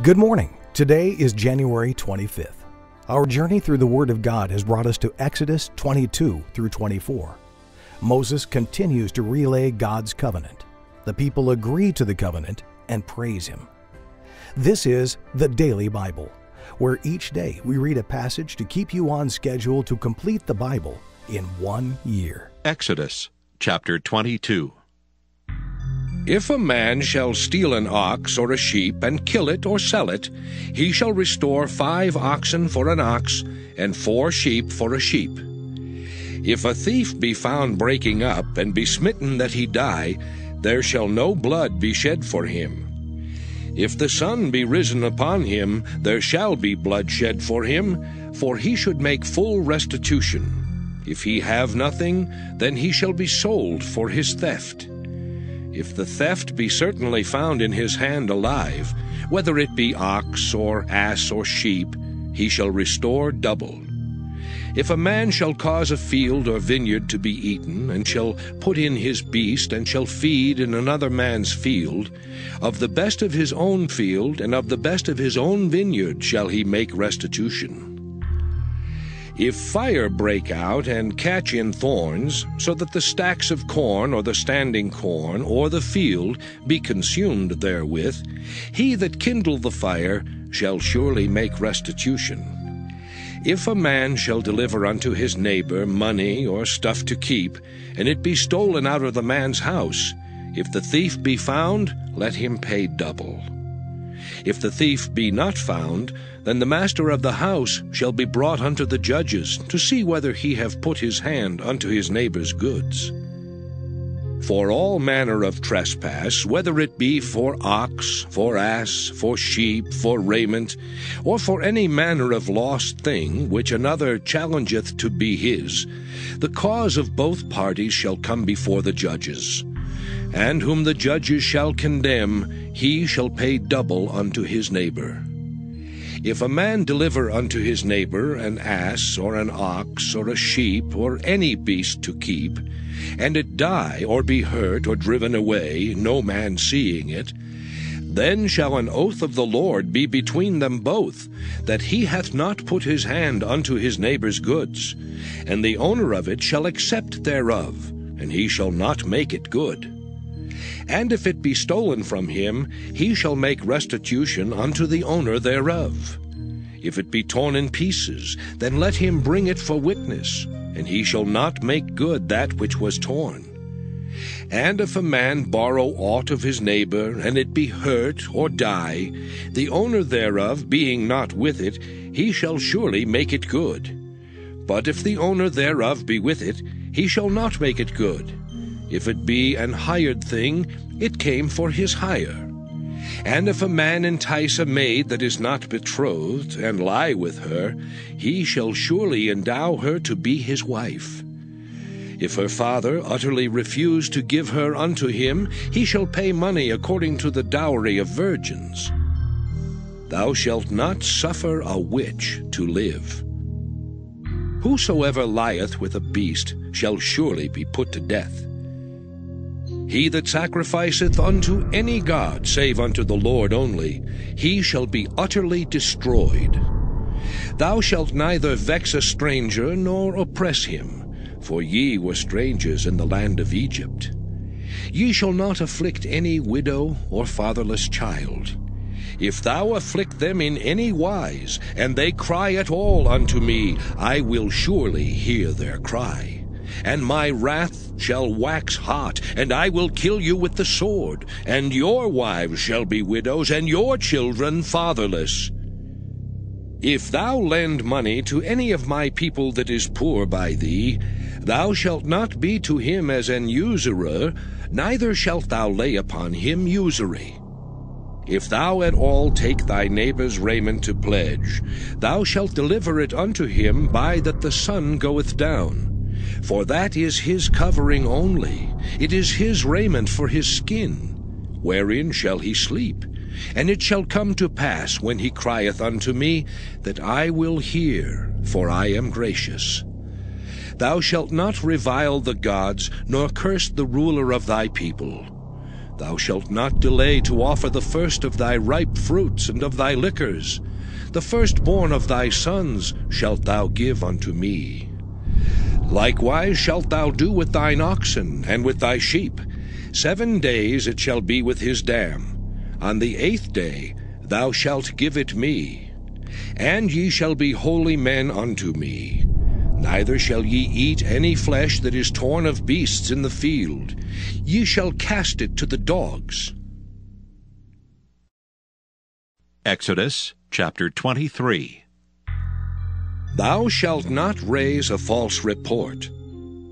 Good morning. Today is January 25th. Our journey through the Word of God has brought us to Exodus 22 through 24. Moses continues to relay God's covenant. The people agree to the covenant and praise Him. This is the Daily Bible, where each day we read a passage to keep you on schedule to complete the Bible in 1 year. Exodus chapter 22. If a man shall steal an ox or a sheep, and kill it or sell it, he shall restore 5 oxen for an ox, and 4 sheep for a sheep. If a thief be found breaking up, and be smitten that he die, there shall no blood be shed for him. If the sun be risen upon him, there shall be blood shed for him, for he should make full restitution. If he have nothing, then he shall be sold for his theft. If the theft be certainly found in his hand alive, whether it be ox or ass or sheep, he shall restore double. If a man shall cause a field or vineyard to be eaten, and shall put in his beast, and shall feed in another man's field, of the best of his own field and of the best of his own vineyard shall he make restitution. If fire break out and catch in thorns, so that the stacks of corn or the standing corn or the field be consumed therewith, he that kindle the fire shall surely make restitution. If a man shall deliver unto his neighbor money or stuff to keep, and it be stolen out of the man's house, if the thief be found, let him pay double. If the thief be not found, then the master of the house shall be brought unto the judges, to see whether he have put his hand unto his neighbor's goods. For all manner of trespass, whether it be for ox, for ass, for sheep, for raiment, or for any manner of lost thing, which another challengeth to be his, the cause of both parties shall come before the judges. And whom the judges shall condemn, he shall pay double unto his neighbor. If a man deliver unto his neighbor an ass, or an ox, or a sheep, or any beast to keep, and it die, or be hurt, or driven away, no man seeing it, then shall an oath of the Lord be between them both, that he hath not put his hand unto his neighbor's goods, and the owner of it shall accept thereof, and he shall not make it good. And if it be stolen from him, he shall make restitution unto the owner thereof. If it be torn in pieces, then let him bring it for witness, and he shall not make good that which was torn. And if a man borrow aught of his neighbor, and it be hurt or die, the owner thereof being not with it, he shall surely make it good. But if the owner thereof be with it, he shall not make it good. If it be an hired thing, it came for his hire. And if a man entice a maid that is not betrothed, and lie with her, he shall surely endow her to be his wife. If her father utterly refuse to give her unto him, he shall pay money according to the dowry of virgins. Thou shalt not suffer a witch to live. Whosoever lieth with a beast shall surely be put to death. He that sacrificeth unto any god save unto the Lord only, he shall be utterly destroyed. Thou shalt neither vex a stranger nor oppress him, for ye were strangers in the land of Egypt. Ye shall not afflict any widow or fatherless child. If thou afflict them in any wise, and they cry at all unto me, I will surely hear their cry. And my wrath shall wax hot, and I will kill you with the sword, and your wives shall be widows, and your children fatherless. If thou lend money to any of my people that is poor by thee, thou shalt not be to him as an usurer, neither shalt thou lay upon him usury. If thou at all take thy neighbor's raiment to pledge, thou shalt deliver it unto him by that the sun goeth down. For that is his covering only, it is his raiment for his skin. Wherein shall he sleep? And it shall come to pass, when he crieth unto me, that I will hear, for I am gracious. Thou shalt not revile the gods, nor curse the ruler of thy people. Thou shalt not delay to offer the first of thy ripe fruits and of thy liquors. The firstborn of thy sons shalt thou give unto me. Likewise shalt thou do with thine oxen and with thy sheep. 7 days it shall be with his dam. On the 8th day thou shalt give it me. And ye shall be holy men unto me. Neither shall ye eat any flesh that is torn of beasts in the field. Ye shall cast it to the dogs. Exodus chapter 23. Thou shalt not raise a false report.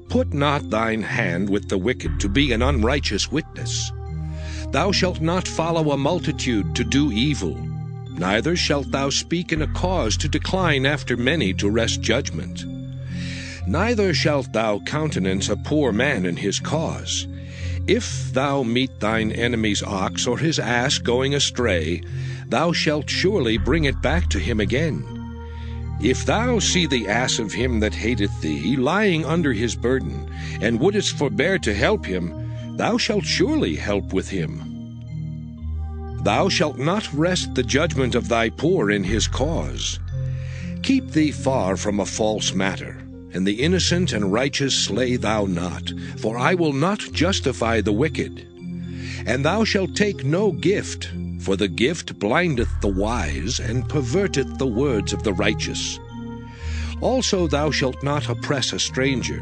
Put not thine hand with the wicked to be an unrighteous witness. Thou shalt not follow a multitude to do evil. Neither shalt thou speak in a cause to decline after many to wrest judgment. Neither shalt thou countenance a poor man in his cause. If thou meet thine enemy's ox or his ass going astray, thou shalt surely bring it back to him again. If thou see the ass of him that hateth thee lying under his burden, and wouldest forbear to help him, thou shalt surely help with him. Thou shalt not wrest the judgment of thy poor in his cause. Keep thee far from a false matter, and the innocent and righteous slay thou not, for I will not justify the wicked. And thou shalt take no gift, for the gift blindeth the wise, and perverteth the words of the righteous. Also thou shalt not oppress a stranger,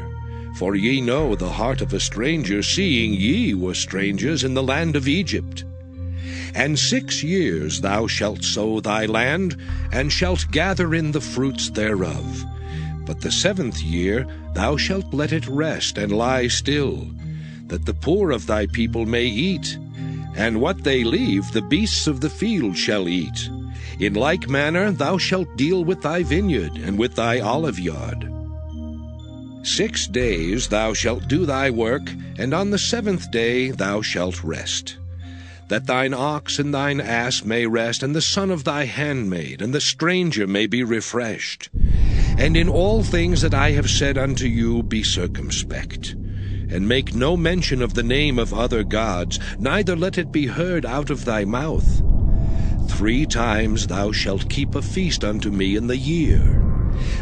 for ye know the heart of a stranger, seeing ye were strangers in the land of Egypt. And 6 years thou shalt sow thy land, and shalt gather in the fruits thereof. But the 7th year thou shalt let it rest and lie still, that the poor of thy people may eat, and what they leave the beasts of the field shall eat. In like manner thou shalt deal with thy vineyard and with thy oliveyard. 6 days thou shalt do thy work, and on the 7th day thou shalt rest. That thine ox and thine ass may rest, and the son of thy handmaid, and the stranger may be refreshed. And in all things that I have said unto you be circumspect. And make no mention of the name of other gods, neither let it be heard out of thy mouth. 3 times thou shalt keep a feast unto me in the year.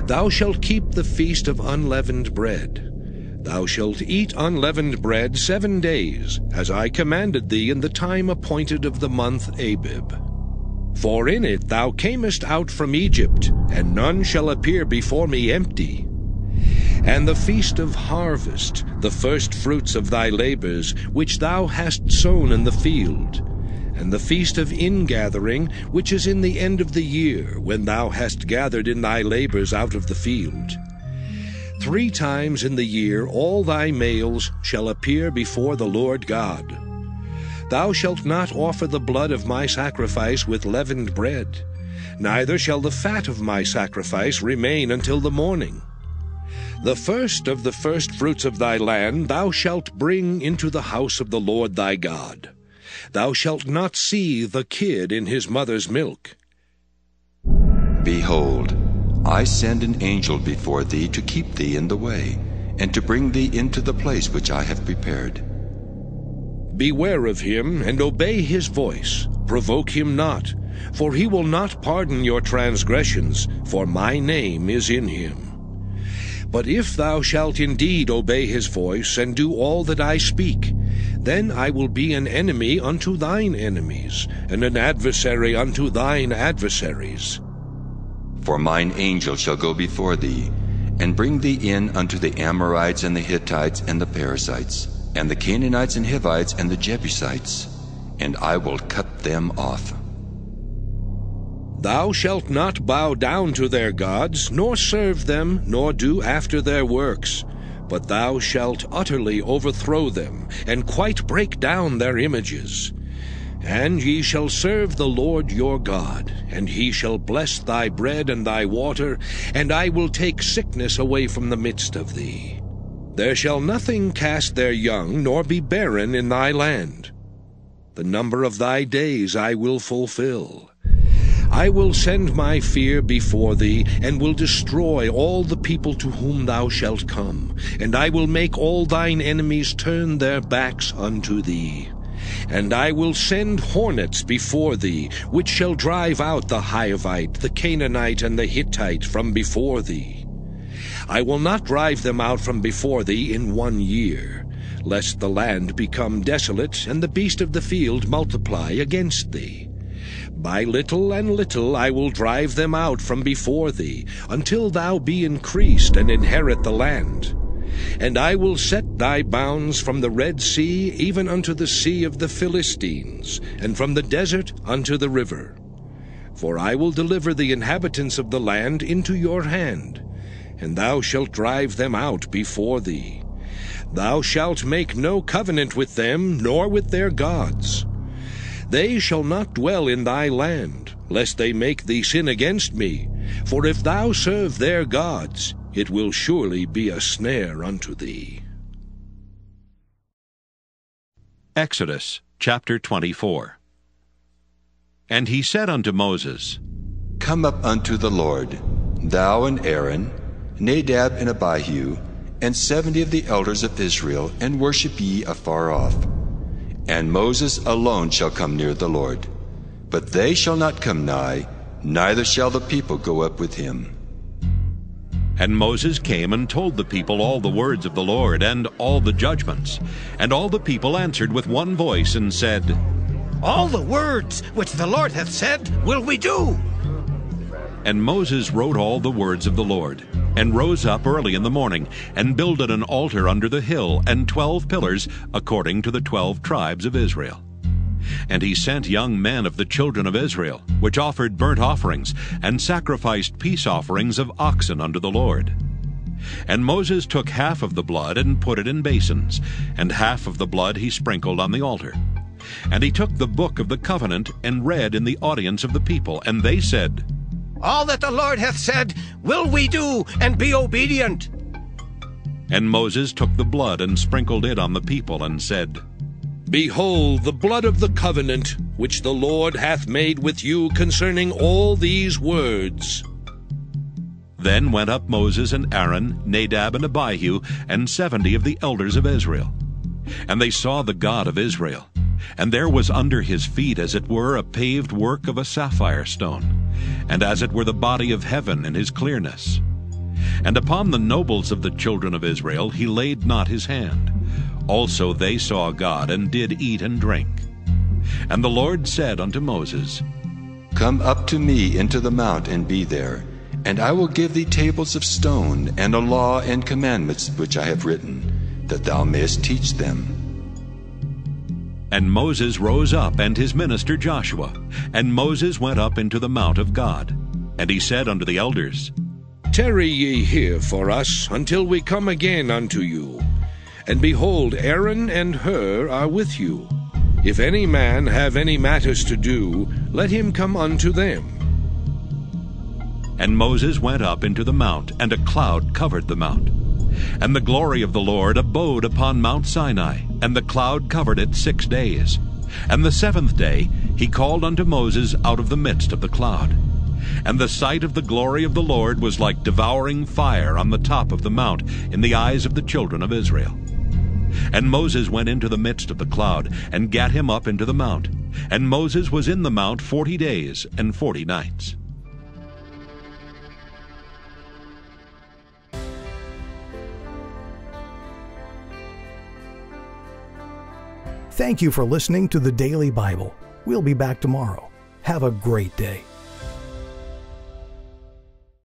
Thou shalt keep the feast of unleavened bread. Thou shalt eat unleavened bread 7 days, as I commanded thee in the time appointed of the month Abib. For in it thou camest out from Egypt, and none shall appear before me empty. And the feast of harvest, the first fruits of thy labors, which thou hast sown in the field, and the feast of ingathering, which is in the end of the year, when thou hast gathered in thy labors out of the field. 3 times in the year all thy males shall appear before the Lord God. Thou shalt not offer the blood of my sacrifice with leavened bread, neither shall the fat of my sacrifice remain until the morning. The first of the firstfruits of thy land thou shalt bring into the house of the Lord thy God. Thou shalt not see the kid in his mother's milk. Behold, I send an angel before thee to keep thee in the way, and to bring thee into the place which I have prepared. Beware of him, and obey his voice. Provoke him not, for he will not pardon your transgressions, for my name is in him. But if thou shalt indeed obey his voice, and do all that I speak, then I will be an enemy unto thine enemies, and an adversary unto thine adversaries. For mine angel shall go before thee, and bring thee in unto the Amorites, and the Hittites, and the Perizzites, and the Canaanites, and Hivites, and the Jebusites, and I will cut them off. Thou shalt not bow down to their gods, nor serve them, nor do after their works, but thou shalt utterly overthrow them, and quite break down their images. And ye shall serve the Lord your God, and he shall bless thy bread and thy water, and I will take sickness away from the midst of thee. There shall nothing cast their young, nor be barren in thy land. The number of thy days I will fulfill. I will send my fear before thee, and will destroy all the people to whom thou shalt come, and I will make all thine enemies turn their backs unto thee. And I will send hornets before thee, which shall drive out the Hivite, the Canaanite, and the Hittite from before thee. I will not drive them out from before thee in 1 year, lest the land become desolate, and the beast of the field multiply against thee. By little and little I will drive them out from before thee, until thou be increased and inherit the land. And I will set thy bounds from the Red Sea even unto the sea of the Philistines, and from the desert unto the river. For I will deliver the inhabitants of the land into your hand, and thou shalt drive them out before thee. Thou shalt make no covenant with them, nor with their gods. They shall not dwell in thy land, lest they make thee sin against me. For if thou serve their gods, it will surely be a snare unto thee. Exodus chapter 24. And he said unto Moses, Come up unto the Lord, thou and Aaron, Nadab and Abihu, and 70 of the elders of Israel, and worship ye afar off. And Moses alone shall come near the Lord. But they shall not come nigh, neither shall the people go up with him. And Moses came and told the people all the words of the Lord, and all the judgments. And all the people answered with one voice, and said, All the words which the Lord hath said will we do. And Moses wrote all the words of the Lord, and rose up early in the morning, and builded an altar under the hill, and 12 pillars, according to the 12 tribes of Israel. And he sent young men of the children of Israel, which offered burnt offerings, and sacrificed peace offerings of oxen unto the Lord. And Moses took half of the blood, and put it in basins, and half of the blood he sprinkled on the altar. And he took the book of the covenant, and read in the audience of the people, and they said, All that the Lord hath said will we do, and be obedient. And Moses took the blood, and sprinkled it on the people, and said, Behold the blood of the covenant, which the Lord hath made with you concerning all these words. Then went up Moses and Aaron, Nadab and Abihu, and 70 of the elders of Israel. And they saw the God of Israel. And there was under his feet as it were a paved work of a sapphire stone, and as it were the body of heaven in his clearness. And upon the nobles of the children of Israel he laid not his hand. Also they saw God, and did eat and drink. And the Lord said unto Moses, Come up to me into the mount, and be there, and I will give thee tables of stone, and a law and commandments which I have written, that thou mayest teach them. And Moses rose up, and his minister Joshua. And Moses went up into the mount of God. And he said unto the elders, Tarry ye here for us, until we come again unto you. And behold, Aaron and Hur are with you. If any man have any matters to do, let him come unto them. And Moses went up into the mount, and a cloud covered the mount. And the glory of the Lord abode upon Mount Sinai, and the cloud covered it 6 days. And the 7th day he called unto Moses out of the midst of the cloud. And the sight of the glory of the Lord was like devouring fire on the top of the mount in the eyes of the children of Israel. And Moses went into the midst of the cloud, and gat him up into the mount. And Moses was in the mount 40 days and 40 nights. Thank you for listening to the Daily Bible. We'll be back tomorrow. Have a great day.